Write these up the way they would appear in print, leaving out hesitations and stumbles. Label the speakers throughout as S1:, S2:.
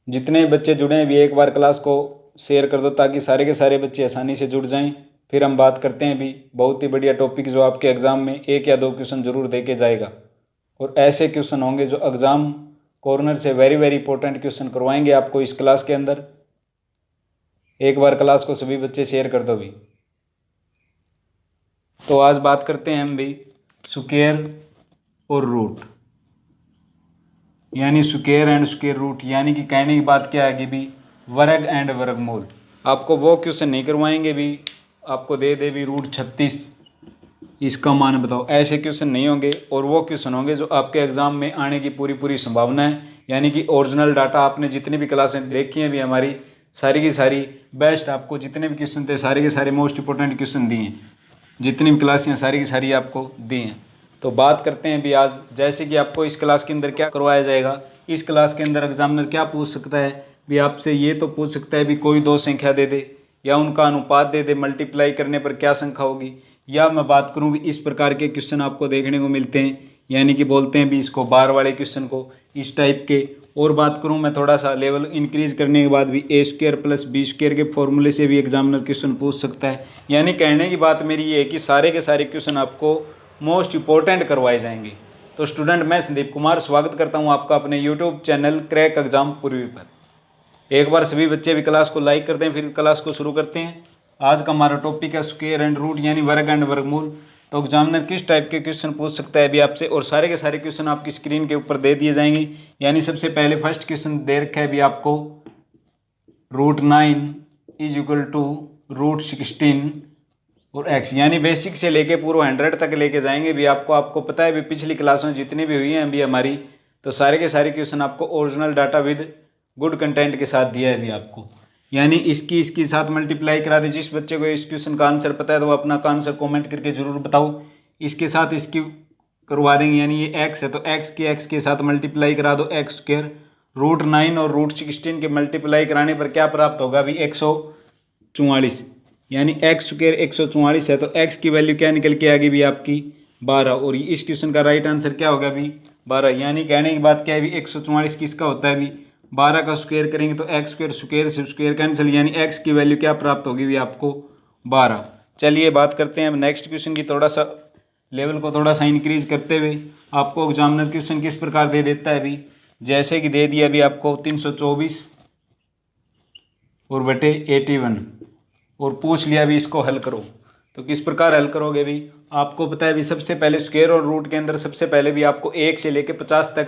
S1: जितने भी बच्चे जुड़े हैं भी एक बार क्लास को शेयर कर दो ताकि सारे के सारे बच्चे आसानी से जुड़ जाएं। फिर हम बात करते हैं भी बहुत ही बढ़िया टॉपिक जो आपके एग्ज़ाम में 1 या 2 क्वेश्चन ज़रूर दे के जाएगा, और ऐसे क्वेश्चन होंगे जो एग्ज़ाम कॉर्नर से वेरी वेरी इंपॉर्टेंट क्वेश्चन करवाएंगे आपको इस क्लास के अंदर। एक बार क्लास को सभी बच्चे शेयर कर दो भी। तो आज बात करते हैं हम भी स्क्वायर और रूट, यानी स्क्वायर एंड स्क्वायर रूट, यानी कि कहने की बात क्या है कि भी वर्ग एंड वर्गमूल। आपको वो क्वेश्चन नहीं करवाएंगे भी आपको दे दे भी रूट 36 इसका मान बताओ, ऐसे क्वेश्चन नहीं होंगे। और वो क्वेश्चन होंगे जो आपके एग्जाम में आने की पूरी पूरी संभावना है, यानी कि ओरिजिनल डाटा आपने जितनी भी क्लासें देखी हैं भी हमारी सारी की सारी बेस्ट, आपको जितने भी क्वेश्चन थे सारे के सारे मोस्ट इंपॉर्टेंट क्वेश्चन दिए हैं, जितनी भी क्लासें सारी की सारी आपको दी हैं। तो बात करते हैं भी आज, जैसे कि आपको इस क्लास के अंदर क्या करवाया जाएगा। इस क्लास के अंदर एग्जामिनर क्या पूछ सकता है भी आपसे, ये तो पूछ सकता है भी कोई दो संख्या दे दे या उनका अनुपात दे दे, मल्टीप्लाई करने पर क्या संख्या होगी। या मैं बात करूं भी इस प्रकार के क्वेश्चन आपको देखने को मिलते हैं, यानी कि बोलते हैं भी इसको बार वाले क्वेश्चन को, इस टाइप के। और बात करूं मैं थोड़ा सा लेवल इंक्रीज करने के बाद भी ए स्क्वायर प्लस बी स्क्वायर के फॉर्मूले से भी एग्जामिनर क्वेश्चन पूछ सकता है। यानी कहने की बात मेरी ये है कि सारे के सारे क्वेश्चन आपको मोस्ट इंपॉर्टेंट करवाए जाएंगे। तो स्टूडेंट, मैं संदीप कुमार स्वागत करता हूँ आपका अपने यूट्यूब चैनल क्रैक एग्जाम पूर्वी पर। एक बार सभी बच्चे भी क्लास को लाइक कर दें, फिर क्लास को शुरू करते हैं। आज का हमारा टॉपिक है स्क्वायर एंड रूट, यानी वर्ग एंड वर्गमूल। तो एग्जामिनर किस टाइप के क्वेश्चन पूछ सकता है अभी आपसे, और सारे के सारे क्वेश्चन आपकी स्क्रीन के ऊपर दे दिए जाएंगे। यानी सबसे पहले फर्स्ट क्वेश्चन दे रखा है अभी आपको, root 9 is equal to root 16 और एक्स, यानी बेसिक से लेके पूरा 100 तक लेके जाएंगे भी आपको। आपको पता है भी पिछली क्लासों में जितनी भी हुई हैं अभी हमारी, तो सारे के सारे क्वेश्चन आपको original data with good content के साथ दिया है अभी आपको। यानी इसकी साथ मल्टीप्लाई करा दे। जिस बच्चे को इस क्वेश्चन का आंसर पता है तो वो अपना का आंसर कमेंट करके जरूर बताओ। इसके साथ इसकी करवा देंगे, यानी ये एक्स है तो एक्स के साथ मल्टीप्लाई करा दो, एक्स स्क्वायर। रूट 9 और रूट 16 के मल्टीप्लाई कराने पर क्या प्राप्त होगा अभी 144, यानी एक्स स्क्वायर 144 है तो एक्स की वैल्यू क्या निकल के आ गई भी आपकी 12। और इस क्वेश्चन का राइट आंसर क्या होगा अभी 12। यानी कहने की बात क्या है भी 144 किसका होता है अभी 12 का स्क्वायर करेंगे तो एक्स स्क्वायर स्क्वायर से स्क्वायर कैंसिल, यानी एक्स की वैल्यू क्या प्राप्त होगी भी आपको 12। चलिए बात करते हैं अब नेक्स्ट क्वेश्चन की। थोड़ा सा लेवल को थोड़ा सा इंक्रीज करते हुए आपको एग्जामिनर क्वेश्चन किस प्रकार दे देता है अभी, जैसे कि दे दिया अभी आपको 324 और बटे 81 और पूछ लिया भी इसको हल करो। तो किस प्रकार हल करोगे भी, आपको पता है भी सबसे पहले स्क्वायर और रूट के अंदर सबसे पहले भी आपको 1 से लेकर 50 तक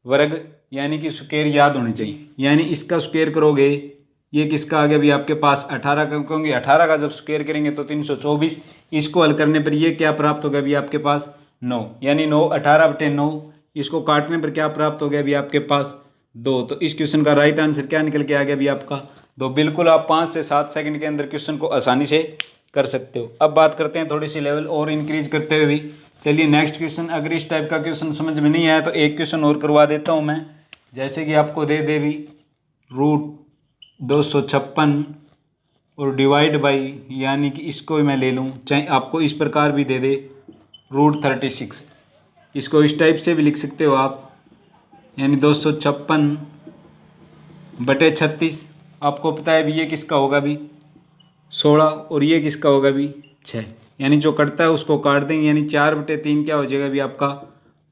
S1: वर्ग यानी कि स्क्वायर याद होने चाहिए। यानी इसका स्क्वायर करोगे, ये किसका आ गया भी आपके पास 18 का, क्योंकि 18 का जब स्क्वायर करेंगे तो 324। इसको हल करने पर ये क्या प्राप्त हो गया भी आपके पास 9, यानी 9 18 बटे 9। इसको काटने पर क्या प्राप्त हो गया भी आपके पास 2। तो इस क्वेश्चन का राइट आंसर क्या निकल के आ गया भी आपका 2। बिल्कुल आप 5 से 7 सेकंड के अंदर क्वेश्चन को आसानी से कर सकते हो। अब बात करते हैं थोड़ी सी लेवल और इंक्रीज करते हुए भी। चलिए नेक्स्ट क्वेश्चन, अगर इस टाइप का क्वेश्चन समझ में नहीं आया तो एक क्वेश्चन और करवा देता हूँ मैं। जैसे कि आपको दे दे भी रूट 256 और डिवाइड बाई, यानी कि इसको मैं ले लूँ, चाहे आपको इस प्रकार भी दे दे रूट 36, इसको इस टाइप से भी लिख सकते हो आप, यानी 256 बटे 36। आपको पता है भी ये किसका होगा भी 16 और ये किसका होगा भी 6, यानी जो कटता है उसको काट देंगे, यानी 4 बटे 3 क्या हो जाएगा भी आपका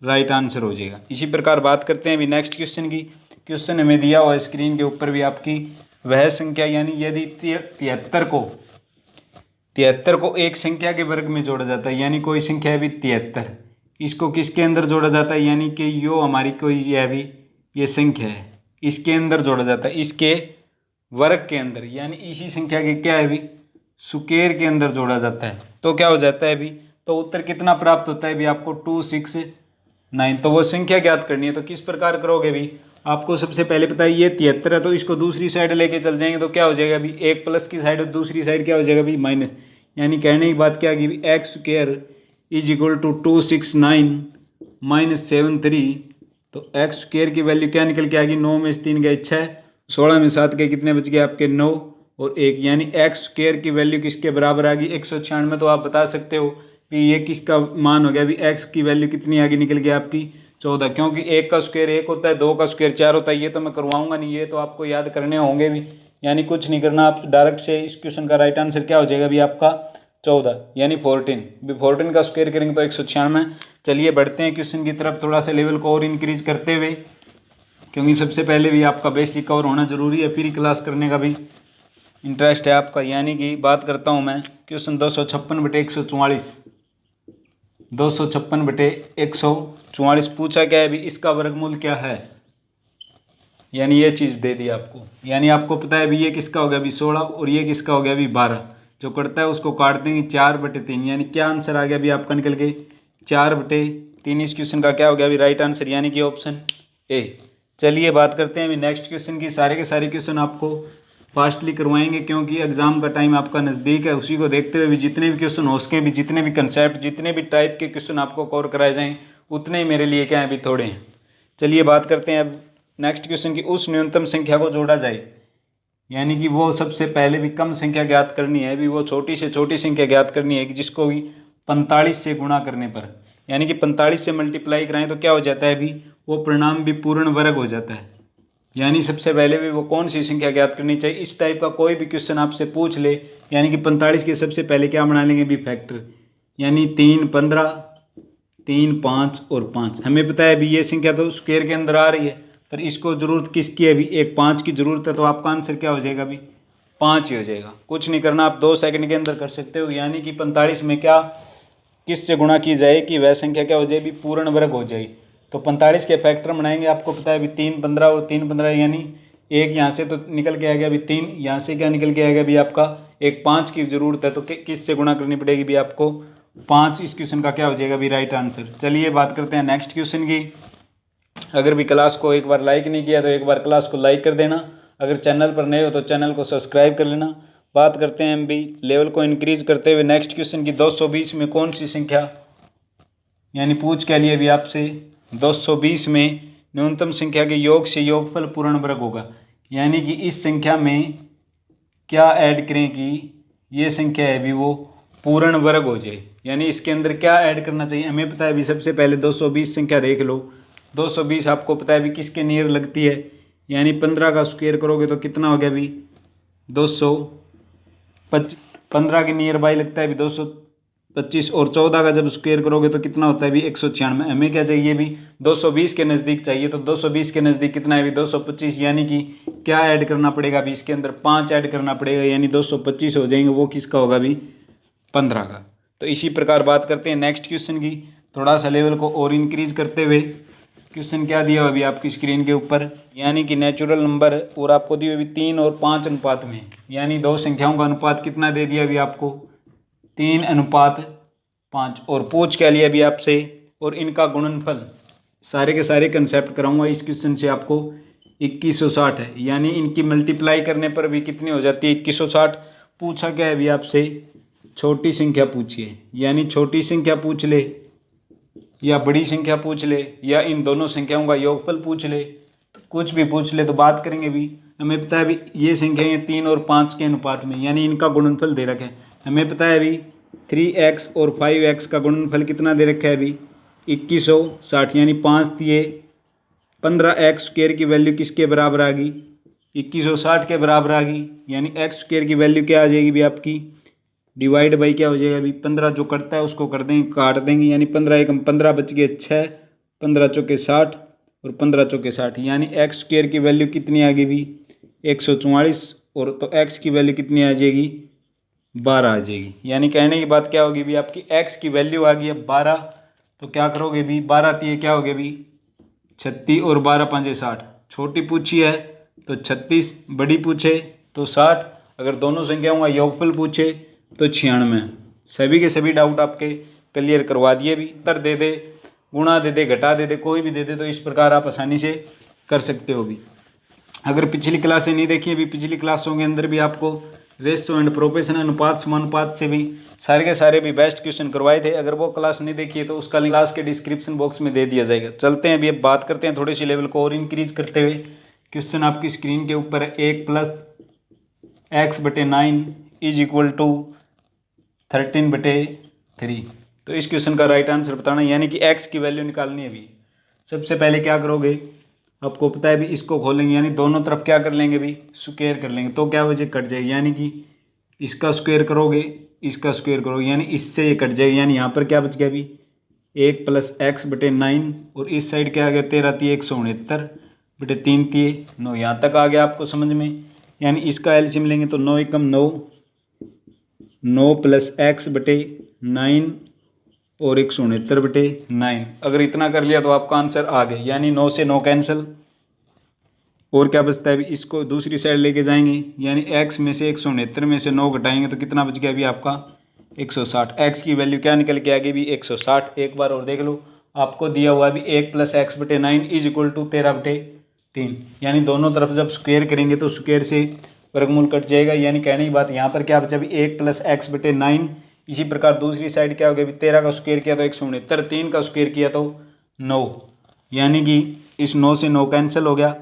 S1: राइट आंसर हो जाएगा। इसी प्रकार बात करते हैं अभी नेक्स्ट क्वेश्चन की। क्वेश्चन हमें दिया हुआ स्क्रीन के ऊपर भी आपकी वह संख्या, यानी यदि 73 को एक संख्या के वर्ग में जोड़ा जाता है, यानी कोई संख्या है भी 73, इसको किसके अंदर जोड़ा जाता है, यानी कि यो हमारी कोई ये भी ये संख्या है, इसके अंदर जोड़ा जाता है, इसके वर्ग के अंदर, यानी इसी संख्या के क्या है भी स्क्वायर के अंदर जोड़ा जाता है। तो क्या हो जाता है भी, तो उत्तर कितना प्राप्त होता है भी आपको 269। तो वो संख्या ज्ञात करनी है। तो किस प्रकार करोगे भी, आपको सबसे पहले पता है ये 73 है तो इसको दूसरी साइड लेके चल जाएंगे तो क्या हो जाएगा भी एक प्लस की साइड और दूसरी साइड क्या हो जाएगा भी माइनस। यानी कहने की बात क्या है कि x square is equal to 269 minus 73। तो एक्स स्क्वायर की वैल्यू क्या निकल के आएगी, 9 में से 3 गए 6, 16 में 7 गए कितने बच गए आपके 9 और 1, यानी एक्स स्क्वायर की वैल्यू किसके बराबर आ गई 196। तो आप बता सकते हो कि ये किसका मान हो गया अभी, एक्स की वैल्यू कितनी आगे निकल गई आपकी 14, क्योंकि 1 का स्क्वायर 1 होता है, 2 का स्क्वायर 4 होता है। ये तो मैं करवाऊंगा नहीं, ये तो आपको याद करने होंगे भी, यानी कुछ नहीं करना, आप डायरेक्ट से इस क्वेश्चन का राइट आंसर क्या हो जाएगा भी आपका 14 यानी 14 भी। 14 का स्क्वायर करेंगे तो 196। चलिए बढ़ते हैं क्वेश्चन की तरफ, थोड़ा सा लेवल को और इंक्रीज करते हुए, क्योंकि सबसे पहले भी आपका बेसिक कवर होना जरूरी है, फिर क्लास करने का भी इंटरेस्ट है आपका। यानी कि बात करता हूँ मैं क्वेश्चन 256/144, 256/144 पूछा क्या है भी, इसका वर्गमूल क्या है, यानी ये चीज़ दे दी आपको। यानी आपको पता है भी ये किसका हो गया भी 16 और ये किसका हो गया भी 12, जो करता है उसको काट देंगे 4/3, यानी क्या आंसर आ गया भी आपका निकल के 4/3। इस क्वेश्चन का क्या हो गया भी राइट आंसर, यानी कि ऑप्शन ए। चलिए बात करते हैं अभी नेक्स्ट क्वेश्चन की। सारे के सारे क्वेश्चन आपको फास्टली करवाएंगे, क्योंकि एग्जाम का टाइम आपका नज़दीक है। उसी को देखते हुए भी जितने भी क्वेश्चन हो सके भी, जितने भी कंसेप्ट, जितने भी टाइप के क्वेश्चन आपको कवर कराए जाएँ, उतने ही मेरे लिए क्या है भी थोड़े हैं। चलिए बात करते हैं अब नेक्स्ट क्वेश्चन की। उस न्यूनतम संख्या को जोड़ा जाए, यानी कि वो सबसे पहले भी कम संख्या ज्ञात करनी है भी, वो छोटी से छोटी संख्या ज्ञात करनी है कि जिसको भी 45 से गुणा करने पर, यानी कि 45 से मल्टीप्लाई कराएं तो क्या हो जाता है भी, वो परिणाम भी पूर्ण वर्ग हो जाता है। यानी सबसे पहले भी वो कौन सी संख्या ज्ञात करनी चाहिए। इस टाइप का कोई भी क्वेश्चन आपसे पूछ ले, यानी कि 45 के सबसे पहले क्या बना लेंगे भी फैक्टर, यानी 3, 15, 3, 5 और 5। हमें पता है भी ये संख्या तो स्क्वायर के अंदर आ रही है, पर इसको ज़रूरत किसकी है भी, एक 5 की ज़रूरत है, तो आपका आंसर क्या हो जाएगा भी 5 ही हो जाएगा। कुछ नहीं करना, आप 2 सेकंड के अंदर कर सकते हो। यानी कि 45 में क्या किस से गुणा की जाए कि वह संख्या क्या हो जाए भी पूर्ण वर्ग हो जाए। तो 45 के फैक्टर बनाएंगे, आपको पता है भी 3, 15 और 3, 15, यानी एक यहाँ से तो निकल के आ गया भी 3, यहाँ से क्या निकल के आएगा भी आपका एक 5 की ज़रूरत है, तो किस से गुणा करनी पड़ेगी भी आपको 5। इस क्वेश्चन का क्या हो जाएगा भी राइट आंसर। चलिए बात करते हैं नेक्स्ट क्वेश्चन की। अगर भी क्लास को एक बार लाइक नहीं किया तो एक बार क्लास को लाइक कर देना, अगर चैनल पर नए हो तो चैनल को सब्सक्राइब कर लेना। बात करते हैं हम भी लेवल को इंक्रीज करते हुए नेक्स्ट क्वेश्चन की। 220 में कौन सी संख्या, यानी पूछ क्या लिए भी आपसे 220 में न्यूनतम संख्या के योग से योगफल पूर्ण वर्ग होगा, यानी कि इस संख्या में क्या ऐड करें कि ये संख्या है भी वो पूर्ण वर्ग हो जाए। यानी इसके अंदर क्या ऐड करना चाहिए, हमें पता है भी सबसे पहले 220 संख्या देख लो। 220 आपको पता है भी किसके नियर लगती है, यानी 15 का स्क्वायर करोगे तो कितना हो गया भी 225, 15 के नियर बाई लगता है भी 225, और 14 का जब स्क्वायर करोगे तो कितना होता है भी 196। हमें क्या चाहिए भी 220 के नज़दीक चाहिए, तो 220 के नज़दीक कितना है भी 225, यानी कि क्या ऐड करना पड़ेगा भी इसके अंदर 5 ऐड करना पड़ेगा, यानी 225 हो जाएंगे। वो किसका होगा भी 15 का। तो इसी प्रकार बात करते हैं नेक्स्ट क्वेश्चन की, थोड़ा सा लेवल को और इंक्रीज करते हुए। क्वेश्चन क्या दिया हुआ अभी आपकी स्क्रीन के ऊपर, यानी कि नेचुरल नंबर, और आपको दिए हुए 3 और 5 अनुपात में, यानी दो संख्याओं का अनुपात कितना दे दिया अभी आपको 3:5, और पूछ क्या लिया अभी आपसे, और इनका गुणनफल। सारे के सारे कंसेप्ट कराऊंगा इस क्वेश्चन से आपको। 2160 है, यानी इनकी मल्टीप्लाई करने पर भी कितनी हो जाती है 2160। पूछा क्या है अभी आपसे, छोटी संख्या पूछिए, यानी छोटी संख्या पूछ ले या बड़ी संख्या पूछ ले या इन दोनों संख्याओं का योगफल पूछ ले, तो कुछ भी पूछ ले तो बात करेंगे भी। हमें पता है भी ये संख्याएं 3 और 5 के अनुपात में, यानी इनका गुणनफल दे रखा है। हमें पता है भी 3x और 5x का गुणनफल कितना दे रखा है अभी 2160, यानी 5 दिए 15x स्क्वायर की वैल्यू किसके बराबर आ गई 2160 के बराबर आ गई, यानी x स्क्वायर की वैल्यू क्या आ जाएगी भी आपकी डिवाइड बाई क्या हो जाएगा अभी 15 जो करता है उसको कर देंगे काट देंगे, यानी 15 एकम 15 बच गए 6, 15 चौके 60 और 15 चौके 60, यानी एक्स स्क्वायर की वैल्यू कितनी आ गई भी 144, और तो एक्स की वैल्यू कितनी आ जाएगी 12 आ जाएगी। यानी कहने की बात क्या होगी भी आपकी एक्स की वैल्यू आ गई अब 12, तो क्या करोगे भी 12 तीय क्या हो गया भी 36 और 12 पंजे 60। छोटी पूछी है तो 36, बड़ी पूछे तो 60, अगर दोनों संख्याओं का योगफल पूछे तो 96। सभी के सभी डाउट आपके क्लियर करवा दिए भी। उत्तर दे दे, गुणा दे दे, घटा दे दे, कोई भी दे दे, तो इस प्रकार आप आसानी से कर सकते हो भी। अगर पिछली क्लासें नहीं देखी अभी, पिछली क्लासों के अंदर भी आपको रेशो एंड प्रोपोर्शन अनुपात समानुपात से भी सारे के सारे भी बेस्ट क्वेश्चन करवाए थे। अगर वो क्लास नहीं देखी है तो उसका लिंक क्लास के डिस्क्रिप्शन बॉक्स में दे दिया जाएगा। चलते हैं अभी, अब बात करते हैं थोड़ी सी लेवल को और इंक्रीज करते हुए। क्वेश्चन आपकी स्क्रीन के ऊपर है 1 + x/9 = 13/3। तो इस क्वेश्चन का राइट आंसर बताना, यानी कि x की वैल्यू निकालनी है अभी। सबसे पहले क्या करोगे, आपको पता है भी इसको खोलेंगे यानी दोनों तरफ क्या कर लेंगे भी, स्क्वायर कर लेंगे, तो क्या वजह कट जाएगी, यानी कि इसका स्क्वायर करोगे, इसका स्क्वायर करोगे, यानी इससे ये कट जाएगी, यानी यहाँ पर क्या बच गया भी 1+x/9, और इस साइड क्या आ गया 13×169/3 यहाँ तक आ गया आपको समझ में। यानी इसका एलसीएम लेंगे तो 9 एकम 9, 9 + x/9 और 169/9। अगर इतना कर लिया तो आपका आंसर आ गया, यानी 9 से 9 कैंसिल, और क्या बचता है अभी, इसको दूसरी साइड लेके जाएंगे, यानी x में से 169 में से 9 घटाएंगे तो कितना बच गया अभी आपका 160। x की वैल्यू क्या निकल के आ गई भी 160। एक बार और देख लो, आपको दिया हुआ भी 1 + x/9 = 13/3, यानी दोनों तरफ जब स्क्वायर करेंगे तो स्क्वायर से वर्गमूल कट जाएगा, यानी कहने की बात यहाँ पर क्या बचा भी 1 + x/9। इसी प्रकार दूसरी साइड क्या हो गया, 13 का स्क्वायर किया तो 169, 3 का स्क्वायर किया तो 9, यानी कि इस 9 से 9 कैंसिल हो गया।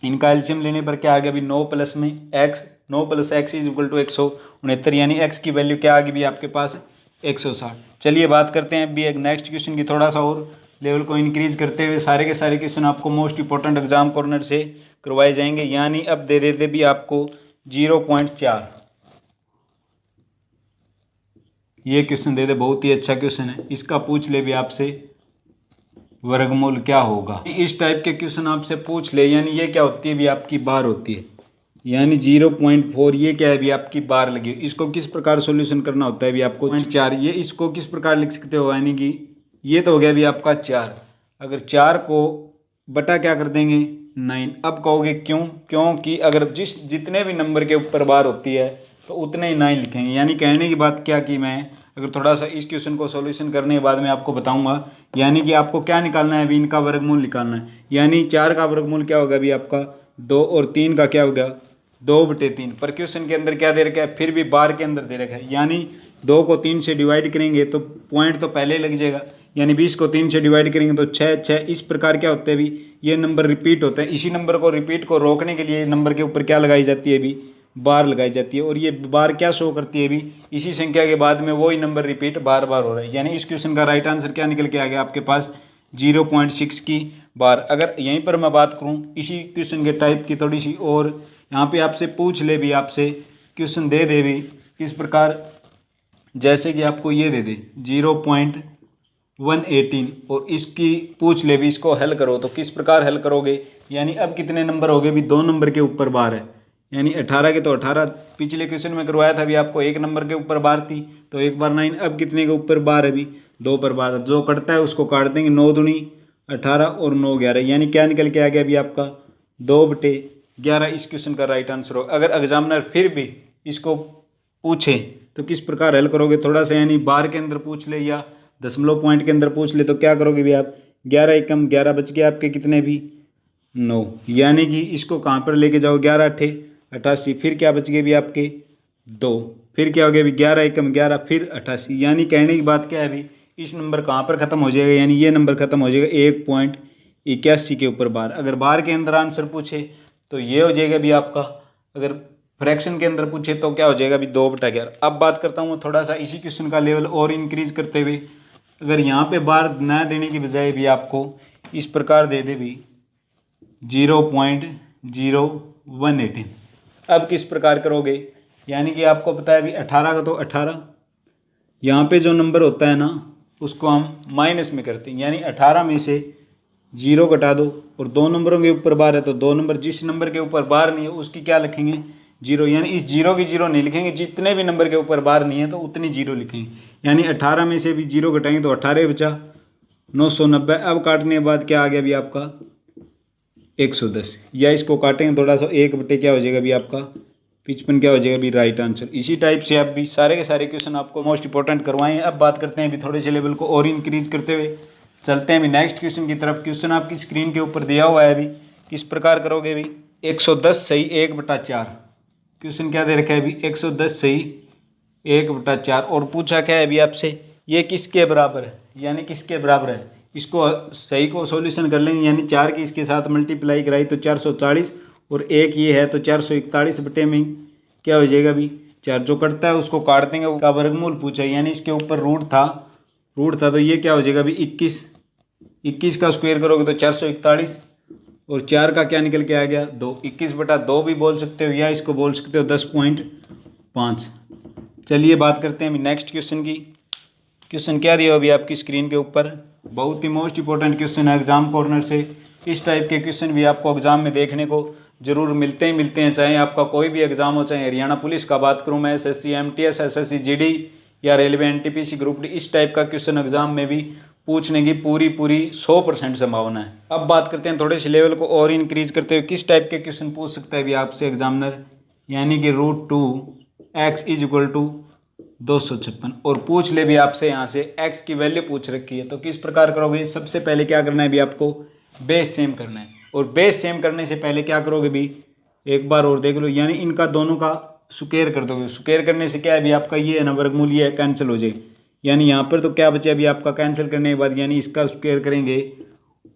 S1: इनका एलसीएम लेने पर क्या आ गया भी 9 + में x, 9 + x = 169, यानी x की वैल्यू क्या आ गई भी आपके पास 160। चलिए बात करते हैं भी एक नेक्स्ट क्वेश्चन की, थोड़ा सा और लेवल को इंक्रीज करते हुए सारे के सारे क्वेश्चन आपको मोस्ट इंपॉर्टेंट एग्जाम कॉर्नर से करवाए जाएंगे। यानी अब दे देते भी आपको 0.4, ये क्वेश्चन दे दे, बहुत ही अच्छा क्वेश्चन है। इसका पूछ ले भी आपसे वर्गमूल क्या होगा, इस टाइप के क्वेश्चन आपसे पूछ ले, यानी ये क्या होती है भी आपकी बार होती है, यानी 0.4 ये क्या है भी आपकी बार लगी। इसको किस प्रकार सॉल्यूशन करना होता है भी आपको 0.4, ये इसको किस प्रकार लिख सकते हो, यानी कि ये तो हो गया भी आपका 4, अगर 4 को बटा क्या कर देंगे 9। अब कहोगे क्यों, क्योंकि अगर जितने भी नंबर के ऊपर बार होती है तो उतने ही 9 लिखेंगे। यानी कहने की बात क्या कि मैं अगर थोड़ा सा इस क्वेश्चन को सॉल्यूशन करने के बाद में आपको बताऊंगा, यानी कि आपको क्या निकालना है अभी, इनका वर्गमूल निकालना है। यानी 4 का वर्गमूल क्या होगा अभी आपका 2, और 3 का क्या होगा 2/3। पर क्वेश्चन के अंदर क्या दे रखा है, फिर भी बार के अंदर दे रखा है, यानी 2 को 3 से डिवाइड करेंगे तो पॉइंट तो पहले लग जाएगा, यानी 20 को 3 से डिवाइड करेंगे तो 6 6। इस प्रकार क्या होता है अभी, ये नंबर रिपीट होता है, इसी नंबर को रिपीट को रोकने के लिए नंबर के ऊपर क्या लगाई जाती है अभी, बार लगाई जाती है। और ये बार क्या शो करती है अभी, इसी संख्या के बाद में वही नंबर रिपीट बार बार हो रहा है। यानी इस क्वेश्चन का राइट आंसर क्या निकल के आ गया आपके पास 0.6 की बार। अगर यहीं पर मैं बात करूं इसी क्वेश्चन के टाइप की थोड़ी सी, और यहाँ पे आपसे पूछ ले भी, आपसे क्वेश्चन दे दे भी इस प्रकार, जैसे कि आपको ये दे दे 0.118 और इसकी पूछ ले भी इसको हल करो, तो किस प्रकार हल करोगे। यानी अब कितने नंबर हो गए भी 2 नंबर के ऊपर बार है, यानी 18 के तो 18 पिछले क्वेश्चन में करवाया था अभी आपको 1 नंबर के ऊपर बार थी तो 1 बार 9। अब कितने के ऊपर बार है अभी 2 पर बार, जो कटता है उसको काट देंगे, 9 दूनी 18 और 9 11, यानी क्या निकल के आ गया अभी आपका 2/11 इस क्वेश्चन का राइट आंसर हो। अगर एग्जामिनर फिर भी इसको पूछे तो किस प्रकार हल करोगे, थोड़ा सा यानी बार के अंदर पूछ ले या दशमलव पॉइंट के अंदर पूछ ले तो क्या करोगे भी आप, 11 एकम 11 बच गए आपके कितने भी 9, यानी कि इसको कहाँ पर लेके जाओ 11 8 88, फिर क्या बच गए भी आपके 2, फिर क्या हो गया भी 11 एकम 11 फिर 88। यानी कहने की बात क्या है अभी, इस नंबर कहाँ पर ख़त्म हो जाएगा, यानी ये नंबर ख़त्म हो जाएगा 1.81 के ऊपर बार। अगर बार के अंदर आंसर पूछे तो ये हो जाएगा भी आपका, अगर फ्रैक्शन के अंदर पूछे तो क्या हो जाएगा भी 2/11। अब बात करता हूँ थोड़ा सा इसी क्वेश्चन का लेवल और इंक्रीज करते हुए, अगर यहाँ पे बार ना देने की बजाय भी आपको इस प्रकार दे दे भी 0.0118, अब किस प्रकार करोगे। यानी कि आपको पता है भी 18 का तो 18, यहाँ पे जो नंबर होता है ना उसको हम माइनस में करते हैं, यानी 18 में से 0 घटा दो, और 2 नंबरों के ऊपर बार है तो 2 नंबर, जिस नंबर के ऊपर बार नहीं है उसकी क्या लिखेंगे 0, यानी इस 0 की 0 नहीं लिखेंगे, जितने भी नंबर के ऊपर बार नहीं है तो उतनी 0 लिखेंगे। यानी 18 में से भी 0 घटाएंगे तो 18 बचा 990। अब काटने के बाद क्या आ गया भी आपका 110, या इसको काटेंगे थोड़ा सा 1 क्या हो जाएगा भी आपका 55 क्या हो जाएगा भी राइट आंसर। इसी टाइप से आप भी सारे के सारे क्वेश्चन आपको मोस्ट इंपॉर्टेंट करवाएं। अब बात करते हैं भी थोड़े से लेवल को और इंक्रीज करते हुए चलते हैं भी नेक्स्ट क्वेश्चन की तरफ। क्वेश्चन आपकी स्क्रीन के ऊपर दिया हुआ है अभी, किस प्रकार करोगे भी 110 सही 1/4। क्वेश्चन क्या दे रखा है अभी 110 सही 1/4, और पूछा क्या है अभी आपसे ये किसके बराबर है, यानी किसके बराबर है। इसको सही को सॉल्यूशन कर लेंगे, यानी 4 की इसके साथ मल्टीप्लाई कराई तो 440, और 1 ये है तो 441 बटे में क्या हो जाएगा भी 4, जो कटता है उसको काट देंगे, उसका वर्गमूल पूछा है, यानी इसके ऊपर रूट था तो ये क्या हो जाएगा भी 21 21 का स्क्वायर करोगे तो 441 और 4 का क्या निकल के आ गया 2। 21/2 भी बोल सकते हो या इसको बोल सकते हो 10.5। चलिए बात करते हैं अभी नेक्स्ट क्वेश्चन की। क्वेश्चन क्या दिया अभी आपकी स्क्रीन के ऊपर, बहुत ही मोस्ट इंपॉर्टेंट क्वेश्चन है एग्जाम कॉर्नर से। इस टाइप के क्वेश्चन भी आपको एग्जाम में देखने को जरूर मिलते हैं, चाहे आपका कोई भी एग्जाम हो, चाहे हरियाणा पुलिस का बात करूँ मैं, SSC MTS, SSC GD या रेलवे NTPC ग्रुप डी, इस टाइप का क्वेश्चन एग्जाम में भी पूछने की पूरी 100% संभावना है। अब बात करते हैं थोड़े से लेवल को और इंक्रीज करते हुए किस टाइप के क्वेश्चन पूछ सकता है भी आपसे एग्जामिनर, यानी कि √2x = 256 और पूछ ले भी आपसे यहाँ से x की वैल्यू पूछ रखी है। तो किस प्रकार करोगे, सबसे पहले क्या करना है भी आपको बेस सेम करना है। और बेस सेम करने से पहले क्या करोगे भी, एक बार और देख लो, यानी इनका दोनों का स्क्वायर कर दोगे। स्क्वायर करने से क्या है भी आपका ये है ना वर्गमूल, ये कैंसिल हो जाएगी। यानी यहाँ पर तो क्या बचे अभी आपका कैंसिल करने के बाद, यानी इसका स्क्वायर करेंगे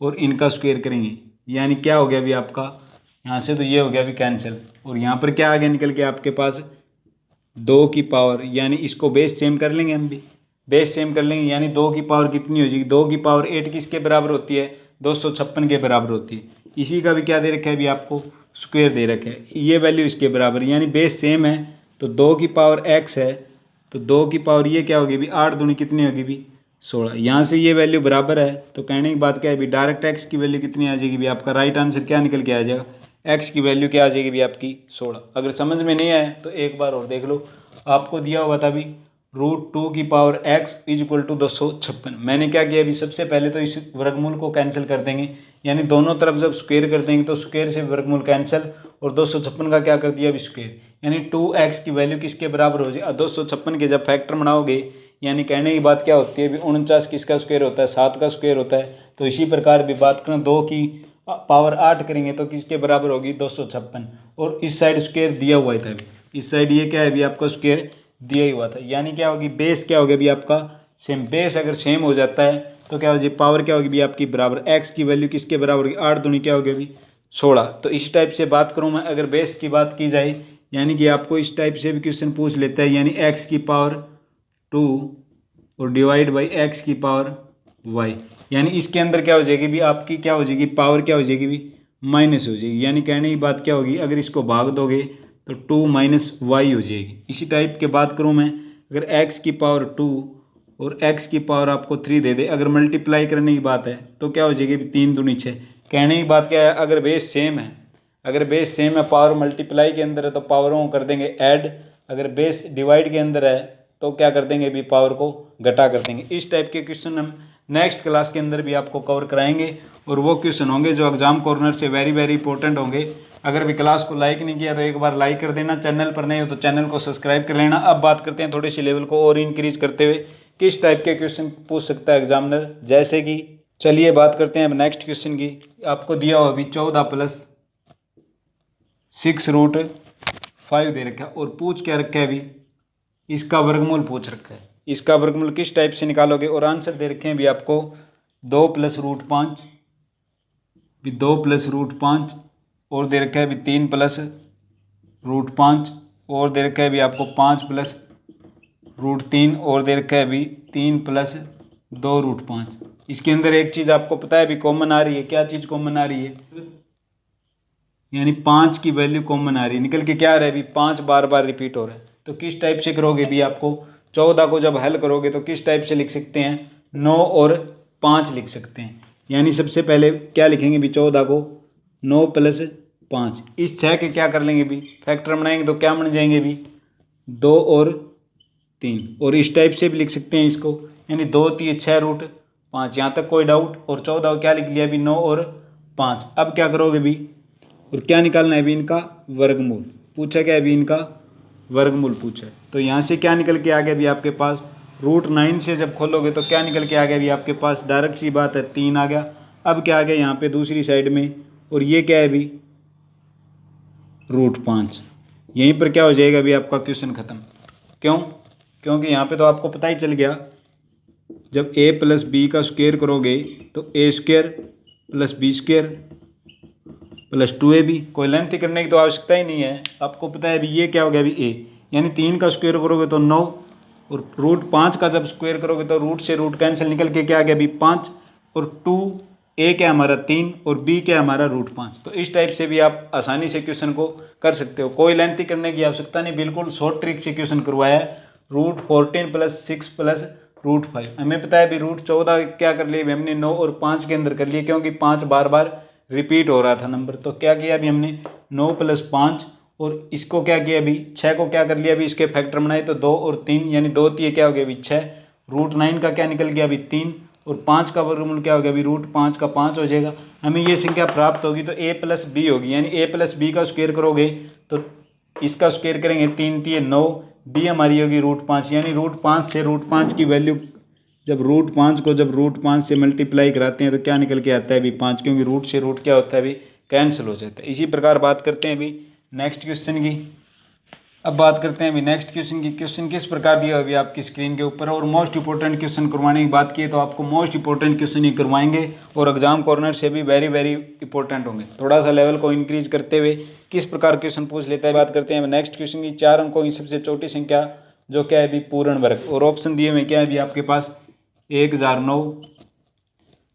S1: और इनका स्क्वायर करेंगे, यानी क्या हो गया अभी आपका यहाँ से तो ये हो गया अभी कैंसिल। और यहाँ पर क्या आ गया निकल के आपके पास 2 की पावर, यानी इसको बेस सेम कर लेंगे हम भी, बेस सेम कर लेंगे, यानी 2 की पावर कितनी हो जाएगी, 2 की पावर 8 किसके बराबर होती है, 256 के बराबर होती है। इसी का भी क्या दे रखा है अभी आपको स्क्वायर दे रखा है, ये वैल्यू इसके बराबर, यानी बेस सेम है तो 2 की पावर x है तो 2 की पावर ये क्या होगी भी 8 दूनी कितनी होगी भी 16। यहाँ से ये वैल्यू बराबर है तो कहने की बात क्या है भी डायरेक्ट x की वैल्यू कितनी आ जाएगी भी आपका राइट आंसर क्या निकल के आ जाएगा, x की वैल्यू क्या आ जाएगी भी आपकी 16। अगर समझ में नहीं आए तो एक बार और देख लो, आपको दिया हुआ था भी √2 की पावर x = 256। मैंने क्या किया अभी सबसे पहले तो इस वर्गमूल को कैंसिल कर देंगे, यानी दोनों तरफ जब स्क्वायर कर देंगे तो स्क्वायर से वर्गमूल कैंसिल और 256 का क्या कर दिया अभी स्क्वायर, यानी 2x की वैल्यू किसके बराबर हो जाए 256 के जब फैक्टर बनाओगे, यानी कहने की बात क्या होती है भी 49 किसका स्क्वायर होता है 7 का स्क्वायर होता है। तो इसी प्रकार भी बात करें 2 की पावर 8 करेंगे तो किसके बराबर होगी 256 और इस साइड स्क्वायर दिया हुआ था अभी, इस साइड ये क्या है भी आपका स्क्वायर दिया ही हुआ था, यानी क्या होगी बेस क्या हो गया भी आपका सेम। बेस अगर सेम हो जाता है तो क्या हो जाए पावर क्या होगी भी आपकी बराबर, x की वैल्यू किसके बराबर होगी 8 दूनी क्या हो गया भी 16। तो इस टाइप से बात करूँ मैं, अगर बेस की बात की जाए यानी कि आपको इस टाइप से भी क्वेश्चन पूछ लेता है, यानी x की पावर 2 और डिवाइड बाई x की पावर y, यानी इसके अंदर क्या हो जाएगी भी आपकी क्या हो जाएगी पावर क्या हो जाएगी भी माइनस हो जाएगी, यानी कहने की बात क्या होगी अगर इसको भाग दोगे तो 2 - y हो जाएगी। इसी टाइप के बात करूँ मैं, अगर x की पावर 2 और x की पावर आपको 3 दे दे, अगर मल्टीप्लाई करने की बात है तो क्या हो जाएगी 3 दूनी 6। कहने की बात क्या है अगर बेस सेम है, अगर बेस सेम है पावर मल्टीप्लाई के अंदर है तो पावरों को कर देंगे ऐड, अगर बेस डिवाइड के अंदर है तो क्या कर देंगे भी पावर को घटा कर देंगे। इस टाइप के क्वेश्चन हम नेक्स्ट क्लास के अंदर भी आपको कवर कराएंगे और वो क्वेश्चन होंगे जो एग्जाम कॉर्नर से वेरी इंपॉर्टेंट होंगे। अगर भी क्लास को लाइक नहीं किया तो एक बार लाइक कर देना, चैनल पर नहीं हो तो चैनल को सब्सक्राइब कर लेना। अब बात करते हैं थोड़ी सी लेवल को और इंक्रीज करते हुए किस टाइप के क्वेश्चन पूछ सकता है एग्जामिनर, जैसे कि चलिए बात करते हैं अब नेक्स्ट क्वेश्चन की। आपको दिया हुआ अभी 14 + 6 √5 दे रखा है और पूछ क्या रखा है अभी इसका वर्गमूल पूछ रखा है। इसका वर्गमूल किस टाइप से निकालोगे और आंसर दे रखे हैं भी आपको 2 + √5 भी 2 + √5 और दे रखा है भी 3 + √5 और दे रखा है भी आपको 5 + √3 और दे रखा है भी 3 + 2 √5। इसके अंदर एक चीज़ आपको पता है भी कॉमन आ रही है, क्या चीज़ कॉमन आ रही है, यानी 5 की वैल्यू कॉमन आ रही है। निकल के क्या आ रहा है भी 5 बार रिपीट हो रहा है। तो किस टाइप से करोगे भी आपको 14 को जब हल करोगे तो किस टाइप से लिख सकते हैं 9 और 5 लिख सकते हैं। यानी सबसे पहले क्या लिखेंगे भी 14 को 9 + 5, इस 6 के क्या कर लेंगे भी फैक्टर बनाएंगे तो क्या बन जाएंगे भी 2 और 3 और इस टाइप से भी लिख सकते हैं इसको, यानी 2 × 3 = 6 √5, यहाँ तक कोई डाउट। और 14 को क्या लिख लिया भी 9 और 5। अब क्या करोगे भी और क्या निकालना है भी इनका वर्गमूल पूछा क्या है भी इनका वर्गमूल पूछा है। तो यहाँ से क्या निकल के आ गया भी आपके पास √9 से जब खोलोगे तो क्या निकल के आ गया भी आपके पास डायरेक्ट सी बात है 3 आ गया। अब क्या आ गया यहाँ पे दूसरी साइड में और ये क्या है भी √5, यहीं पर क्या हो जाएगा भी आपका क्वेश्चन ख़त्म। क्यों? क्योंकि यहाँ पे तो आपको पता ही चल गया जब a + b का स्क्वायर करोगे तो a² + b² + 2ab, कोई लेंथ करने की तो आवश्यकता ही नहीं है, आपको पता है भी ये क्या हो गया भी a, यानी 3 का स्क्वायर करोगे तो 9 और √5 का जब स्क्वायर करोगे तो रूट से रूट कैंसिल निकल के क्या आ गया भी 5, और 2, ए क्या हमारा 3 और बी क्या हमारा √5। तो इस टाइप से भी आप आसानी से क्वेश्चन को कर सकते हो, कोई लेंथी करने की आवश्यकता नहीं, बिल्कुल शॉर्ट ट्रिक से क्वेश्चन करवाया है। √14 + 6 + √5 हमें पता है अभी √14 क्या कर लिया अभी हमने 9 और 5 के अंदर कर लिए, क्योंकि 5 बार बार रिपीट हो रहा था नंबर। तो क्या किया अभी हमने 9 + 5 और इसको क्या किया अभी 6 को क्या कर लिया अभी इसके फैक्टर बनाए, तो 2 और 3 यानी 2 3 क्या हो गया अभी 6। √9 का क्या निकल गया अभी 3 और 5 का वर्गमूल क्या हो गया अभी √5 का 5 हो जाएगा। हमें ये संख्या प्राप्त होगी तो a + b होगी, यानी a + b का स्क्वायर करोगे तो इसका स्क्वायर करेंगे 3 3 9, b हमारी होगी √5, यानी √5 से √5 की वैल्यू जब √5 को जब √5 से मल्टीप्लाई कराते हैं तो क्या निकल के आता है अभी 5, क्योंकि रूट से रूट क्या होता है अभी कैंसिल हो जाता है। इसी प्रकार बात करते हैं अभी नेक्स्ट क्वेश्चन की। अब बात करते हैं अभी नेक्स्ट क्वेश्चन की। क्वेश्चन किस प्रकार दिया अभी आपकी स्क्रीन के ऊपर, और मोस्ट इंपॉर्टेंट क्वेश्चन करवाने की बात की तो आपको मोस्ट इंपॉर्टेंट क्वेश्चन ही करवाएंगे और एग्जाम कॉर्नर से भी वेरी वेरी इंपॉर्टेंट होंगे। थोड़ा सा लेवल को इंक्रीज करते हुए किस प्रकार क्वेश्चन पूछ लेता है बात करते हैं नेक्स्ट क्वेश्चन की। 4 अंकों की सबसे छोटी संख्या जो क्या है अभी पूर्ण वर्ग, और ऑप्शन दिए हुए क्या है अभी आपके पास 1009,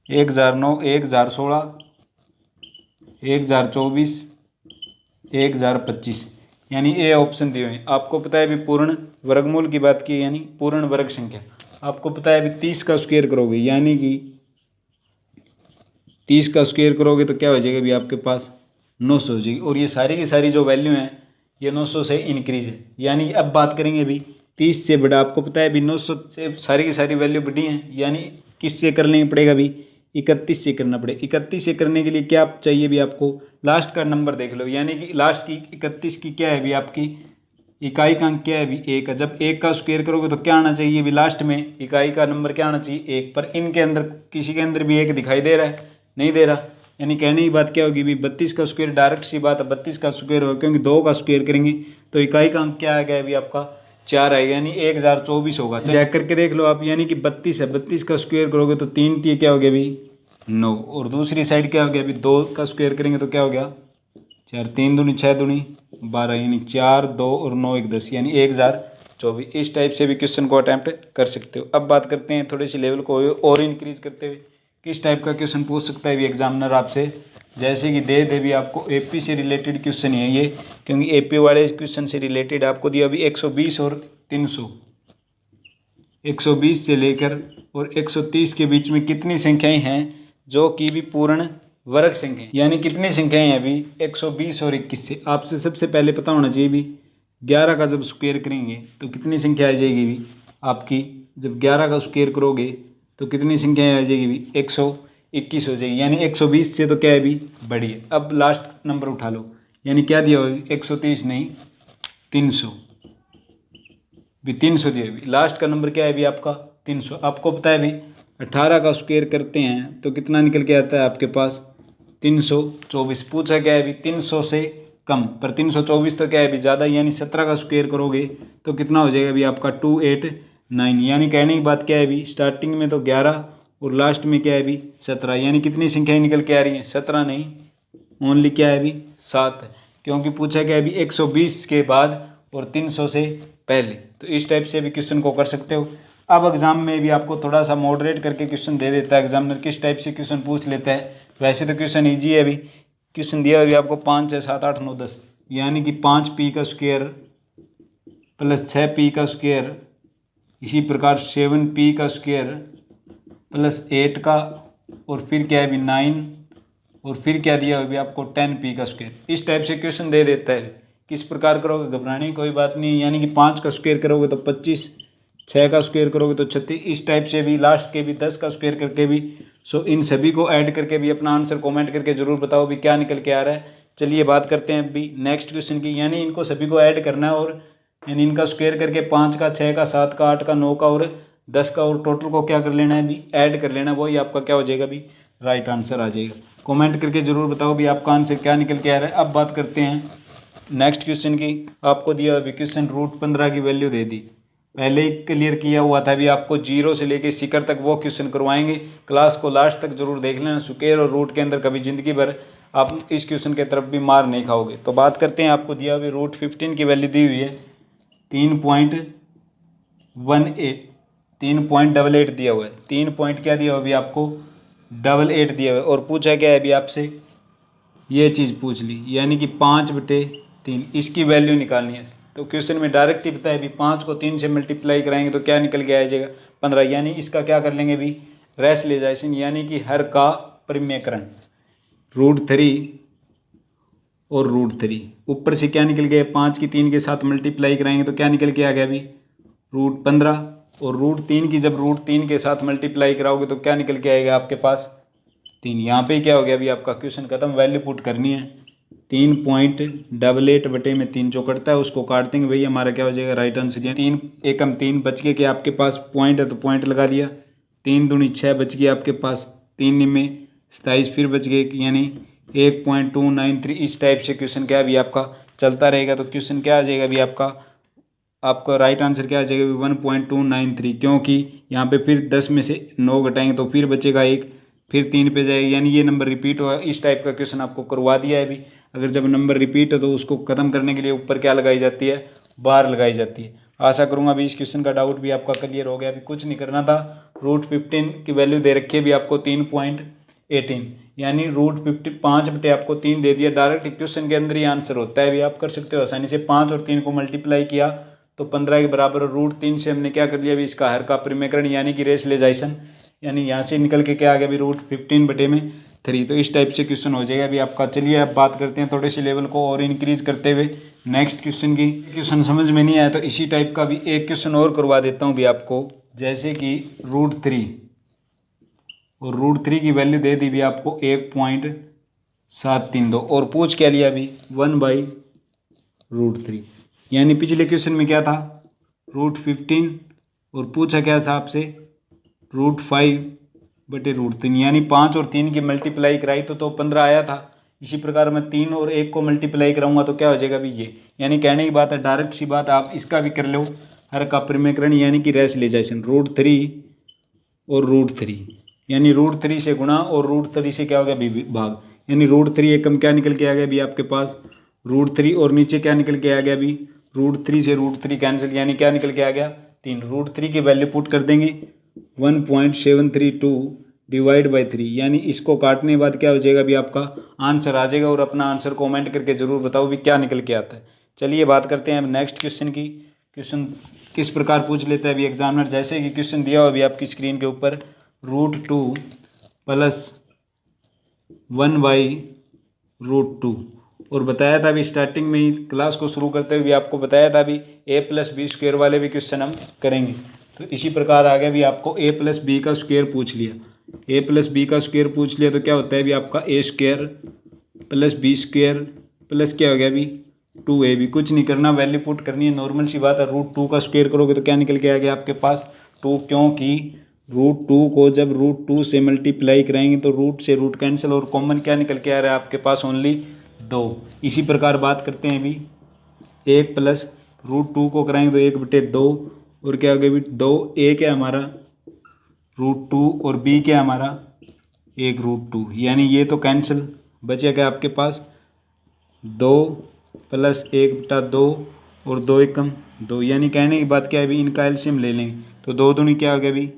S1: 1009, 1016, 1024, 1025, यानी ए ऑप्शन दिए हुए हैं। आपको पता है अभी पूर्ण वर्गमूल की बात की, यानी पूर्ण वर्ग संख्या आपको पता है अभी 30 का स्क्वायर करोगे, यानी कि 30 का स्क्वायर करोगे तो क्या हो जाएगा अभी आपके पास 900 हो जाएगी, और ये सारी की सारी जो वैल्यू हैं ये 900 से इंक्रीज है। यानी अब बात करेंगे अभी 30 से बड़ा, आपको पता है अभी 900 से सारी की सारी वैल्यू बड़ी हैं, यानी किससे कर लेना पड़ेगा अभी 31 से करना पड़ेगा। 31 से करने के लिए क्या चाहिए भी आपको लास्ट का नंबर देख लो, यानी कि लास्ट की 31 की क्या है अभी आपकी इकाई का अंक क्या है अभी 1 है। जब 1 का स्क्वायर करोगे तो क्या आना चाहिए अभी लास्ट में इकाई का नंबर क्या आना चाहिए 1, पर इनके अंदर किसी के अंदर भी 1 दिखाई दे रहा है, नहीं दे रहा, यानी कहने की बात क्या होगी अभी 32 का स्क्वायर डायरेक्ट सी बात है 32 का स्क्वायर होगा, क्योंकि 2 का स्क्वायर करेंगे तो इकाई का अंक क्या आएगा अभी आपका 4 आएगा, यानी 1024 होगा। चेक करके देख लो आप, यानी कि 32 है, 32 का स्क्वायर करोगे तो 3 3 क्या हो गया अभी 9, और दूसरी साइड क्या हो गया अभी 2 का स्क्वायर करेंगे तो क्या हो गया 4, 3 दूनी 6 दूनी 12, यानी 4 2 और 9 1 10, यानी 1024। इस टाइप से भी क्वेश्चन को अटैम्प्ट कर सकते हो। अब बात करते हैं थोड़ी सी लेवल को और इंक्रीज करते हुए किस टाइप का क्वेश्चन पूछ सकता है भी एग्जामिनर आपसे, जैसे कि दे भी आपको एपी से रिलेटेड क्वेश्चन है ये, क्योंकि एपी वाले क्वेश्चन से रिलेटेड आपको दिया अभी 120 और 300, 120 से लेकर और 130 के बीच में कितनी संख्याएं हैं जो कि भी पूर्ण वर्ग संख्या, यानी कितनी संख्याएं हैं अभी 120 और 21 से। आपसे सबसे पहले पता होना चाहिए भी 11 का जब स्क्वायर करेंगे तो कितनी संख्या आ जाएगी भी आपकी, जब 11 का स्क्वायर करोगे तो कितनी संख्याएं आ जाएगी भी 121 हो जाएगी, यानी 120 से तो क्या है भी बड़ी है। अब लास्ट नंबर उठा लो, यानी क्या दिया हुआ 130 नहीं 300 भी, 300 दिया भी, लास्ट का नंबर क्या है भी आपका 300। आपको पता है भी 18 का स्क्वायर करते हैं तो कितना निकल के आता है आपके पास 324। पूछा क्या है अभी 300 से कम, पर 324 तो क्या है अभी ज़्यादा, यानी 17 का स्क्वायर करोगे तो कितना हो जाएगा अभी आपका 289, यानी कहने की बात क्या है अभी स्टार्टिंग में तो 11 और लास्ट में क्या है अभी 17, यानी कितनी संख्याएं निकल के आ रही हैं 17 नहीं, ओनली क्या है अभी 7 है, क्योंकि पूछा क्या है अभी 120 के बाद और 300 से पहले। तो इस टाइप से भी क्वेश्चन को कर सकते हो। अब एग्जाम में भी आपको थोड़ा सा मॉडरेट करके क्वेश्चन दे देता है एग्जामिनर, किस टाइप से क्वेश्चन पूछ लेता है। वैसे तो क्वेश्चन ईजी है, अभी क्वेश्चन दिया अभी आपको 5 6 7 8 9 10, यानी कि 5p का स्क्वायर प्लस 6p का स्क्वायर, इसी प्रकार 7p का स्क्वायर प्लस 8 का, और फिर क्या है अभी 9, और फिर क्या दिया अभी आपको 10p का स्क्वायर। इस टाइप से क्वेश्चन दे देता है। किस प्रकार करोगे घबराने की कोई बात नहीं, यानी कि 5 का स्क्वायर करोगे तो 25, 6 का स्क्वायर करोगे तो 36, इस टाइप से भी लास्ट के भी 10 का स्क्वायर करके भी। सो इन सभी को ऐड करके भी अपना आंसर कमेंट करके जरूर बताओ भी क्या निकल के आ रहा है। चलिए बात करते हैं अभी नेक्स्ट क्वेश्चन की, यानी इनको सभी को ऐड करना है, और यानी इनका स्क्वायर करके 5 का 6 का 7 का 8 का 9 का और 10 का, और टोटल को क्या कर लेना है अभी ऐड कर लेना है, वही आपका क्या हो जाएगा अभी राइट आंसर आ जाएगा। कमेंट करके जरूर बताओ भी आपका आंसर क्या निकल के आ रहा है। अब बात करते हैं नेक्स्ट क्वेश्चन की। आपको दिया अभी क्वेश्चन √15 की वैल्यू दे दी, पहले ही क्लियर किया हुआ था, अभी आपको 0 से लेके शिखर तक वो क्वेश्चन करवाएंगे। क्लास को लास्ट तक जरूर देख लेना, स्क्वायर और रूट के अंदर कभी ज़िंदगी भर आप इस क्वेश्चन के तरफ भी मार नहीं खाओगे। तो बात करते हैं, आपको दिया अभी √15 की वैल्यू दी हुई है 3.18 दिया हुआ है, 3 पॉइंट क्या दिया हुआ अभी आपको 88 दिया हुआ है और पूछा क्या है अभी आपसे, ये चीज़ पूछ ली, यानी कि 5/3 इसकी वैल्यू निकालनी है। तो क्वेश्चन में डायरेक्ट ही बताया अभी 5 को 3 से मल्टीप्लाई कराएंगे तो क्या निकल के आ जाएगा 15, यानी इसका क्या कर लेंगे अभी रेशनलाइजेशन, यानी कि हर का परिमेयकरण। √3 और √3 ऊपर से क्या निकल गया 5 की 3 के साथ मल्टीप्लाई कराएंगे तो क्या निकल के आ गया अभी √15, और √3 की जब /3 के साथ मल्टीप्लाई कराओगे तो क्या निकल के आएगा आपके पास 3। यहाँ पे क्या हो गया अभी आपका क्वेश्चन खत्म, वैल्यू पुट करनी है। 3.88/3 जो कटता है उसको काट देंगे, वही हमारा क्या हो जाएगा राइट आंसर। 3 एकम 3 बच के कि आपके पास पॉइंट है तो पॉइंट लगा दिया, 3 दूनी 6 बच गया आपके पास, 3 में 27 फिर बच गए, यानी 1.293। इस टाइप से क्वेश्चन क्या अभी आपका चलता रहेगा। तो क्वेश्चन क्या आ जाएगा अभी आपका राइट आंसर क्या आ जाएगा 1.293, क्योंकि यहाँ पे फिर 10 में से 9 घटाएंगे तो फिर बचेगा 1, फिर 3 पे जाएगा, यानी ये नंबर रिपीट होगा। इस टाइप का क्वेश्चन आपको करवा दिया है अभी। अगर जब नंबर रिपीट हो तो उसको ख़त्म करने के लिए ऊपर क्या लगाई जाती है, बार लगाई जाती है। आशा करूँगा अभी इस क्वेश्चन का डाउट भी आपका क्लियर हो गया। अभी कुछ नहीं करना था, √15 की वैल्यू दे रखी है अभी आपको 3.18, यानी √50 5 आपको 3 दे दिया। डायरेक्ट क्वेश्चन के अंदर ही आंसर होता है, अभी आप कर सकते हो आसानी से। 5 और 3 को मल्टीप्लाई किया तो 15 के बराबर, और √3 से हमने क्या कर लिया अभी इसका हर का परिमेयकरण, यानी कि रेशनलाइजेशन, यानी यहाँ से निकल के क्या आ गया अभी √15/3। तो इस टाइप से क्वेश्चन हो जाएगा अभी आपका। चलिए अब बात करते हैं थोड़े से लेवल को और इंक्रीज करते हुए नेक्स्ट क्वेश्चन की। क्वेश्चन समझ में नहीं आया तो इसी टाइप का भी एक क्वेश्चन और करवा देता हूँ अभी आपको, जैसे कि √3 और √3 की वैल्यू दे दी भी आपको 1.732 और पूछ क्या लिया अभी 1/√3, यानी पिछले क्वेश्चन में क्या था √15 और पूछा क्या था आपसे √5/√3, यानी 5 और 3 की मल्टीप्लाई कराई तो 15 आया था। इसी प्रकार मैं 3 और 1 को मल्टीप्लाई कराऊंगा तो क्या हो जाएगा अभी ये, यानी कहने की बात है डायरेक्ट सी बात, आप इसका भी कर लो हर का परिमेयकरण, यानी कि रेशनलाइजेशन। √3 और √3, यानी √3 से गुणा और √3 से क्या हो गया भाग, यानी √3 एकम क्या निकल के आ गया अभी आपके पास √3, और नीचे क्या निकल के आ गया अभी √3 से √3 कैंसिल, यानी क्या निकल के आ गया 3। √3 की वैल्यू पुट कर देंगे 1.732 डिवाइड बाई 3, यानी इसको काटने के बाद क्या हो जाएगा अभी आपका आंसर आ जाएगा। और अपना आंसर कमेंट करके ज़रूर बताओ भी क्या निकल के आता है। चलिए बात करते हैं अब नेक्स्ट क्वेश्चन की। क्वेश्चन किस प्रकार पूछ लेता है अभी एग्जामिनर, जैसे कि क्वेश्चन दिया हो अभी आपकी स्क्रीन के ऊपर, √2 + 1/√2, और बताया था अभी स्टार्टिंग में ही क्लास को शुरू करते हुए आपको बताया था अभी a+b² वाले भी क्वेश्चन हम करेंगे। तो इसी प्रकार आगे भी आपको a+b का स्क्वायर पूछ लिया, a+b का स्क्वायर पूछ लिया तो क्या होता है अभी आपका a² + b² प्लस क्या हो गया अभी 2ab। कुछ नहीं करना, वैल्यू पुट करनी है, नॉर्मल सी बात है। √2 का स्क्वायर करोगे तो क्या निकल के आ गया आपके पास 2, क्योंकि √2 को जब √2 से मल्टीप्लाई कराएंगे तो रूट से रूट कैंसिल, और कॉमन क्या निकल के आ रहा है आपके पास ओनली 2। इसी प्रकार बात करते हैं अभी 1 + √2 को कराएंगे तो 1/2, और क्या हो गया अभी 2, a क्या हमारा √2 और b क्या हमारा 1/2, यानी ये तो कैंसिल, बचेगा आपके पास 2 + 1/2 और 2 एकम 2, यानी कहने की बात क्या है अभी इनका एलसीएम ले लेंगे तो 2 दूनी क्या हो गया अभी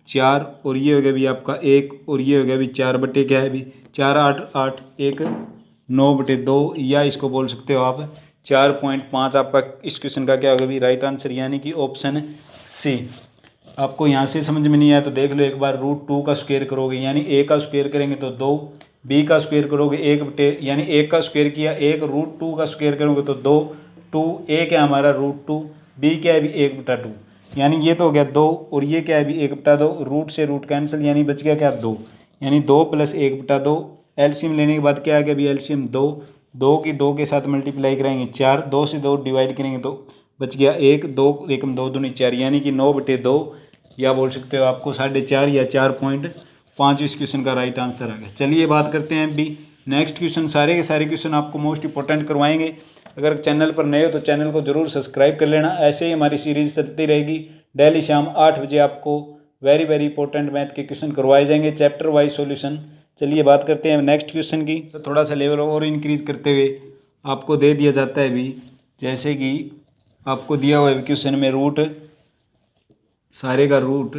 S1: 4, और ये हो गया अभी आपका 1, और ये हो गया अभी 4 बटे क्या है अभी 4 8 8 1 9/2, या इसको बोल सकते हो आप 4.5। आपका इस क्वेश्चन का क्या होगा अभी राइट आंसर, यानी कि ऑप्शन सी। आपको यहाँ से समझ में नहीं आया तो देख लो एक बार। √2 का स्क्वायर करोगे यानी a का स्क्वायर करेंगे तो 2, b का स्क्वायर करोगे 1 यानी 1 का स्क्वायर किया 1, √2 का स्क्वायर करोगे तो 2, 2 a क्या हमारा √2, b क्या है अभी 1/2, यानी ये तो हो गया 2, और ये क्या है अभी 1/2, रूट से रूट कैंसिल, यानी बच गया क्या 2, यानी 2 + 1/2। एलसीएम लेने के बाद क्या आ गया अभी एलसीएम 2, 2 की 2 के साथ मल्टीप्लाई करेंगे 4, 2 से 2 डिवाइड करेंगे तो बच गया 1, 2 एकम 2 दूनी 4, यानी कि 9/2, या बोल सकते हो आपको 4.5 या 4.5 इस क्वेश्चन का राइट आंसर आ गया। चलिए बात करते हैं अभी नेक्स्ट क्वेश्चन। सारे के सारे क्वेश्चन आपको मोस्ट इंपॉर्टेंट करवाएंगे। अगर चैनल पर नए हो तो चैनल को जरूर सब्सक्राइब कर लेना। ऐसे ही हमारी सीरीज चलती रहेगी, डेली शाम 8 बजे आपको वेरी वेरी इंपॉर्टेंट मैथ के क्वेश्चन करवाए जाएंगे, चैप्टर वाइज सॉल्यूशन। चलिए बात करते हैं नेक्स्ट क्वेश्चन की। तो थोड़ा सा लेवल और इंक्रीज करते हुए आपको दे दिया जाता है अभी, जैसे कि आपको दिया हुआ है क्वेश्चन में रूट, सारे का रूट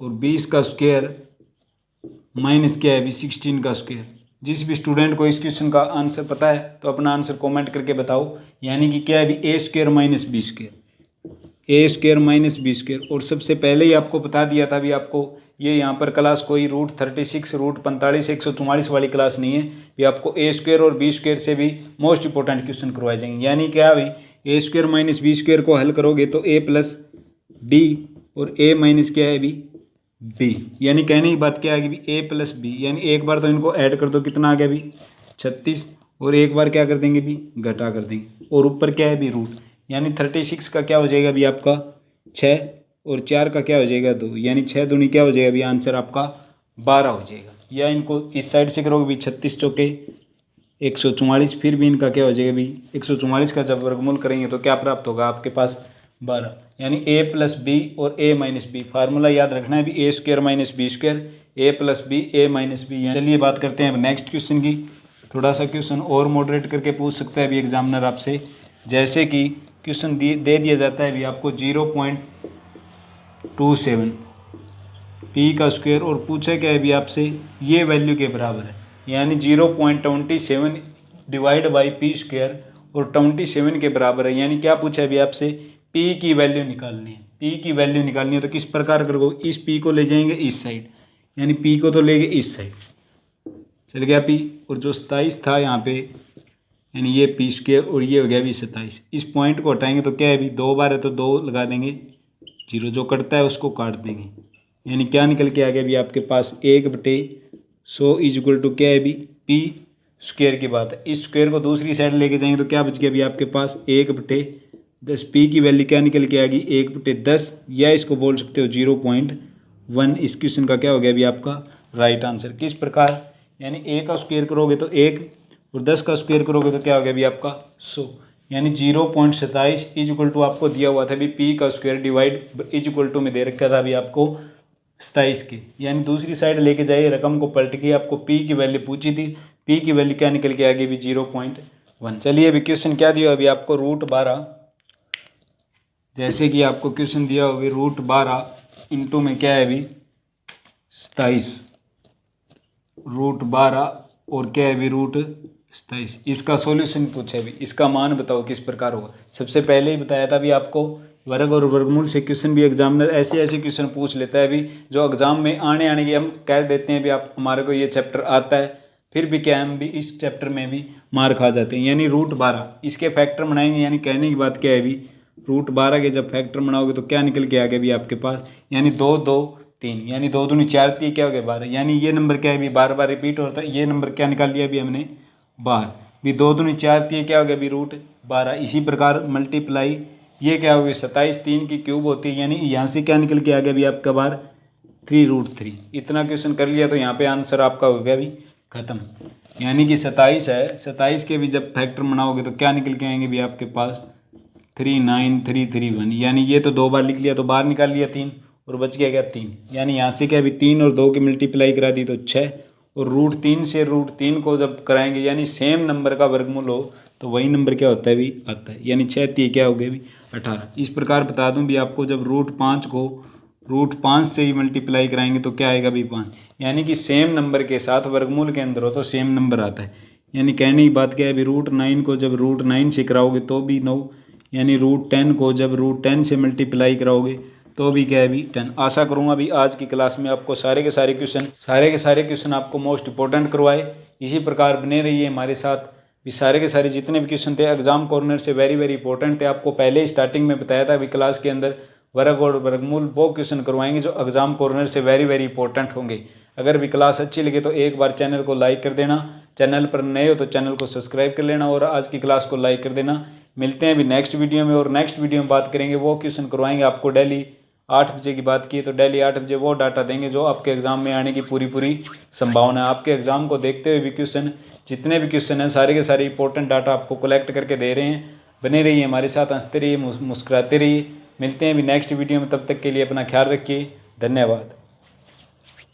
S1: और 20 का स्क्वायर माइनस क्या है अभी 16 का स्क्वायर। जिस भी स्टूडेंट को इस क्वेश्चन का आंसर पता है तो अपना आंसर कमेंट करके बताओ। यानी कि क्या है अभी ए स्क्वायर माइनस बी स्क्वायर, ए स्क्वायर माइनस बी स्क्वायर। और सबसे पहले ही आपको बता दिया था अभी आपको, ये यहाँ पर क्लास कोई √36 √45 144 वाली क्लास नहीं है। ये आपको ए स्क्वायर और बी स्क्वायर से भी मोस्ट इंपॉर्टेंट क्वेश्चन करवाए जाएंगे। यानी क्या भाई, ए स्क्वायर माइनस बी स्क्वायर को हल करोगे तो ए प्लस बी और ए माइनस क्या है अभी बी। यानी कहने की बात क्या है कि ए प्लस बी, यानी एक बार तो इनको ऐड कर दो, कितना आ गया अभी 36, और एक बार क्या कर देंगे अभी घटा कर देंगे, और ऊपर क्या है अभी रूट। यानी 36 का क्या हो जाएगा अभी आपका 6, और 4 का क्या हो जाएगा 2, यानी 6 दूनी क्या हो जाएगा अभी आंसर आपका 12 हो जाएगा। या इनको इस साइड से करोगे अभी 36 चौके 144, फिर भी इनका क्या हो जाएगा अभी 144 का जब वर्गमूल करेंगे तो क्या प्राप्त होगा आपके पास 12। यानी ए प्लस बी और ए माइनस बी, फार्मूला याद रखना है अभी ए स्क्वायर माइनस बी स्क्वायर, ए प्लस बी ए माइनस बी। चलिए बात करते हैं अब नेक्स्ट क्वेश्चन की। थोड़ा सा क्वेश्चन और मॉडरेट करके पूछ सकता है अभी एग्जामिनर आपसे। जैसे कि क्वेश्चन दे दिया जाता है अभी आपको 0.27 पी का स्क्वायर, और पूछा क्या है अभी आपसे ये वैल्यू के बराबर है। यानी 0.27 डिवाइड बाई पी स्क्वायर और 27 के बराबर है। यानी क्या पूछा है अभी आपसे, पी की वैल्यू निकालनी है। पी की वैल्यू निकालनी है तो किस प्रकार करोगे, इस पी को ले जाएंगे इस साइड, यानी पी को तो ले गए इस साइड, चल गया पी, और जो 27 था यहाँ पे यानी ये पी स्क्वायर और ये हो गया अभी 27। इस पॉइंट को हटाएंगे तो क्या है अभी 2 बार है तो 2 लगा देंगे, 0 जो कटता है उसको काट देंगे। यानी क्या निकल के आ गया अभी आपके पास 1/100 इज इक्वल टू क्या है अभी पी स्क्वायर की बात है। इस स्क्वायर को दूसरी साइड लेके जाएंगे तो क्या बच गया अभी आपके पास 1/10। पी की वैल्यू क्या निकल के आ गई 1/10, या इसको बोल सकते हो 0.1। इस क्वेश्चन का क्या हो गया अभी आपका राइट आंसर। किस प्रकार, यानी ए का स्क्वायर करोगे तो 1 और 10 का स्क्वायर करोगे तो क्या हो गया अभी आपका 100। यानी 0.27 इज इक्वल टू आपको दिया हुआ था अभी पी का square divide is equal to में दे रखा था अभी आपको 27 के। यानी दूसरी साइड लेके जाइए, रकम को पलट के आपको पी की वैल्यू पूछी थी, पी की वैल्यू क्या निकल के आ गई अभी 0.1। चलिए अभी क्वेश्चन क्या दिया अभी आपको √12। जैसे कि आपको क्वेश्चन दिया हो अभी √12 इंटू में क्या है अभी 27, √12 और क्या है अभी √27। इसका सॉल्यूशन पूछा है अभी, इसका मान बताओ किस प्रकार होगा। सबसे पहले ही बताया था अभी आपको वर्ग और वर्गमूल से क्वेश्चन भी एग्जामिनर ऐसे ऐसे क्वेश्चन पूछ लेता है अभी जो एग्जाम में आने के हम कह देते हैं अभी आप हमारे को ये चैप्टर आता है, फिर भी क्या हम भी इस चैप्टर में भी मार खा जाते हैं। यानी √12 इसके फैक्टर बनाएंगे। यानी कहने की बात क्या है अभी √12 के जब फैक्टर बनाओगे तो क्या निकल के आ गया अभी आपके पास, यानी 2 2 3, यानी 2 दूनी 4 3 क्या हो गया 12। यानी ये नंबर क्या है अभी बार बार रिपीट होता है, ये नंबर क्या निकाल लिया अभी हमने 12। भी 2 दूनी 4 3 क्या हो गया अभी √12। इसी प्रकार मल्टीप्लाई ये क्या हो गया 27 3 की क्यूब होती है, यानी यहाँ से क्या निकल के आ गया अभी आपका बार 3√3। इतना क्वेश्चन कर लिया तो यहाँ पे आंसर आपका हो गया अभी खत्म। यानी कि 27 है, 27 के भी जब फैक्टर बनाओगे तो क्या निकल के आएंगे भी आपके पास 39331। यानी ये तो 2 बार लिख लिया तो बाहर निकाल लिया 3 और बच गया क्या 3। यानी यहाँ से क्या अभी 3 और 2 की मल्टीप्लाई करा दी तो 6, और √3 से √3 को जब कराएंगे यानी सेम नंबर का वर्गमूल हो तो वही नंबर क्या होता है भी आता है। यानी 6 3 क्या हो गया भी 18। इस प्रकार बता दूं भी आपको जब √5 को √5 से ही मल्टीप्लाई कराएंगे तो क्या आएगा भी 5। यानी कि सेम नंबर के साथ वर्गमूल के अंदर हो तो सेम नंबर आता है। यानी कहने की बात क्या है अभी √9 को जब √9 से कराओगे तो भी 9, यानी √10 को जब √10 से मल्टीप्लाई कराओगे तो भी क्या है भी 10। आशा करूँगा भी आज की क्लास में आपको सारे के सारे क्वेश्चन आपको मोस्ट इंपॉर्टेंट करवाए। इसी प्रकार बने रहिए हमारे साथ। भी सारे के सारे जितने भी क्वेश्चन थे एग्जाम कॉर्नर से वेरी वेरी इंपॉर्टेंट थे। आपको पहले स्टार्टिंग में बताया था अभी क्लास के अंदर वर्ग और वर्गमूल वो क्वेश्चन करवाएंगे जो एग्जाम कॉर्नर से वेरी वेरी इंपॉर्टेंट होंगे। अगर भी क्लास अच्छी लगे तो एक बार चैनल को लाइक कर देना, चैनल पर नए हो तो चैनल को सब्सक्राइब कर लेना और आज की क्लास को लाइक कर देना। मिलते हैं अभी नेक्स्ट वीडियो में, और नेक्स्ट वीडियो में बात करेंगे वो क्वेश्चन करवाएंगे आपको डेली 8 बजे की बात की तो डेली 8 बजे वो डाटा देंगे जो आपके एग्जाम में आने की पूरी संभावना है। आपके एग्जाम को देखते हुए भी क्वेश्चन जितने भी क्वेश्चन हैं सारे के सारे इंपॉर्टेंट डाटा आपको कलेक्ट करके दे रहे हैं। बने रहिए हमारे साथ, हंसते रहिए, मुस्कुराते रहिए। मिलते हैं अभी नेक्स्ट वीडियो में, तब तक के लिए अपना ख्याल रखिए। धन्यवाद।